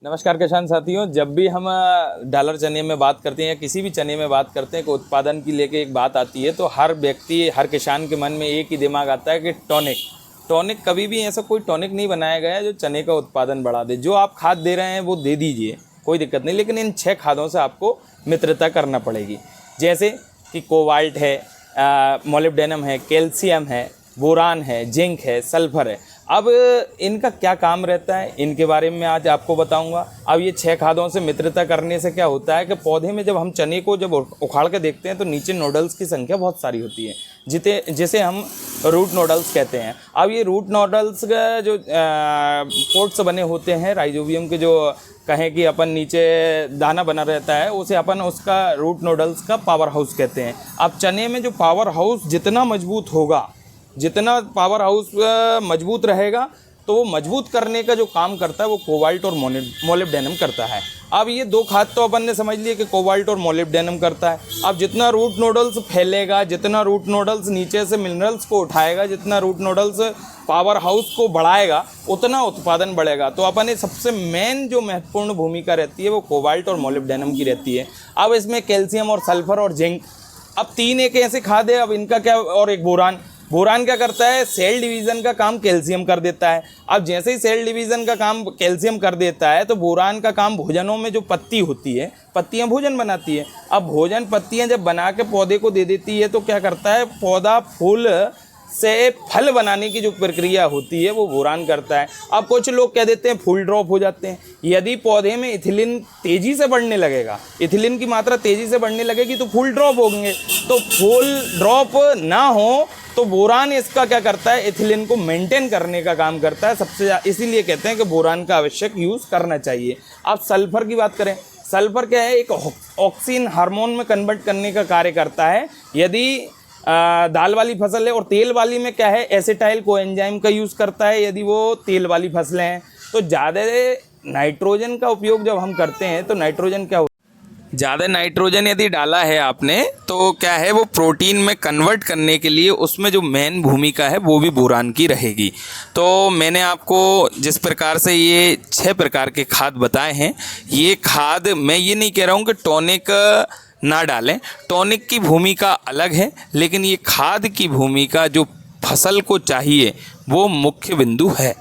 नमस्कार किसान साथियों, जब भी हम डॉलर चने में बात करते हैं या किसी भी चने में बात करते हैं कि उत्पादन की लेके एक बात आती है तो हर व्यक्ति, हर किसान के मन में एक ही दिमाग आता है कि टॉनिक कभी भी ऐसा कोई टॉनिक नहीं बनाया गया है जो चने का उत्पादन बढ़ा दे। जो आप खाद दे रहे हैं वो दे दीजिए, कोई दिक्कत नहीं, लेकिन इन 6 खादों से आपको मित्रता करना पड़ेगी। जैसे कि कोबाल्ट है, मोलिब्डेनम है, कैल्शियम है, बोरान है, जिंक है, सल्फर है। अब इनका क्या काम रहता है, इनके बारे में आज आपको बताऊंगा। अब ये 6 खादों से मित्रता करने से क्या होता है कि पौधे में जब हम चने को जब उखाड़ के देखते हैं तो नीचे नोडल्स की संख्या बहुत सारी होती है, जिसे हम रूट नोडल्स कहते हैं। अब ये रूट नोडल्स का जो पोर्ट्स बने होते हैं राइजोबियम के, जो कहें कि अपन नीचे दाना बना रहता है, उसे अपन उसका रूट नोडल्स का पावर हाउस कहते हैं। अब चने में जो पावर हाउस जितना मजबूत होगा, जितना पावर हाउस मजबूत रहेगा, तो वो मजबूत करने का जो काम करता है वो कोबाल्ट और मोलिब्डेनम करता है। अब ये 2 खाद तो अपन ने समझ लिए कि कोबाल्ट और मोलिब्डेनम करता है। अब जितना रूट नोडल्स फैलेगा, जितना रूट नोडल्स नीचे से मिनरल्स को उठाएगा, जितना रूट नोडल्स पावर हाउस को बढ़ाएगा, उतना उत्पादन बढ़ेगा। तो अपन सबसे मेन जो महत्वपूर्ण भूमिका रहती है वो कोबाल्ट और मोलिब्डेनम की रहती है। अब इसमें कैल्शियम और सल्फर और जिंक, अब 3 एक ऐसे खाद है। अब इनका क्या, और एक बोरान क्या करता है, सेल डिवीज़न का काम कैल्शियम कर देता है। अब जैसे ही सेल डिवीज़न का काम कैल्शियम कर देता है तो बोरान का काम भोजनों में जो पत्ती होती है, पत्तियां भोजन बनाती है। अब भोजन पत्तियां जब बना के पौधे को दे देती है तो क्या करता है, पौधा फूल से फल बनाने की जो प्रक्रिया होती है वो बोरान करता है। अब कुछ लोग कह देते हैं फूल ड्रॉप हो जाते हैं। यदि पौधे में इथिलीन तेज़ी से बढ़ने लगेगा, इथिलीन की मात्रा तेज़ी से बढ़ने लगेगी तो फूल ड्रॉप होंगे। तो फूल ड्रॉप ना हो तो बोरान इसका क्या करता है, इथिलीन को मेंटेन करने का काम करता है सबसे, इसीलिए कहते हैं कि बोरान का आवश्यक यूज़ करना चाहिए। अब सल्फर की बात करें, सल्फर क्या है, एक ऑक्सीन हार्मोन में कन्वर्ट करने का कार्य करता है। यदि दाल वाली फसल है, और तेल वाली में क्या है, एसिटाइल कोएंजाइम का यूज़ करता है। यदि वो तेल वाली फसलें हैं तो ज़्यादा नाइट्रोजन का उपयोग जब हम करते हैं तो नाइट्रोजन क्या, ज़्यादा नाइट्रोजन यदि डाला है आपने तो क्या है, वो प्रोटीन में कन्वर्ट करने के लिए उसमें जो मेन भूमिका है वो भी बोरान की रहेगी। तो मैंने आपको जिस प्रकार से ये 6 प्रकार के खाद बताए हैं, ये खाद मैं ये नहीं कह रहा हूँ कि टॉनिक ना डालें, टॉनिक की भूमिका अलग है, लेकिन ये खाद की भूमिका जो फसल को चाहिए वो मुख्य बिंदु है।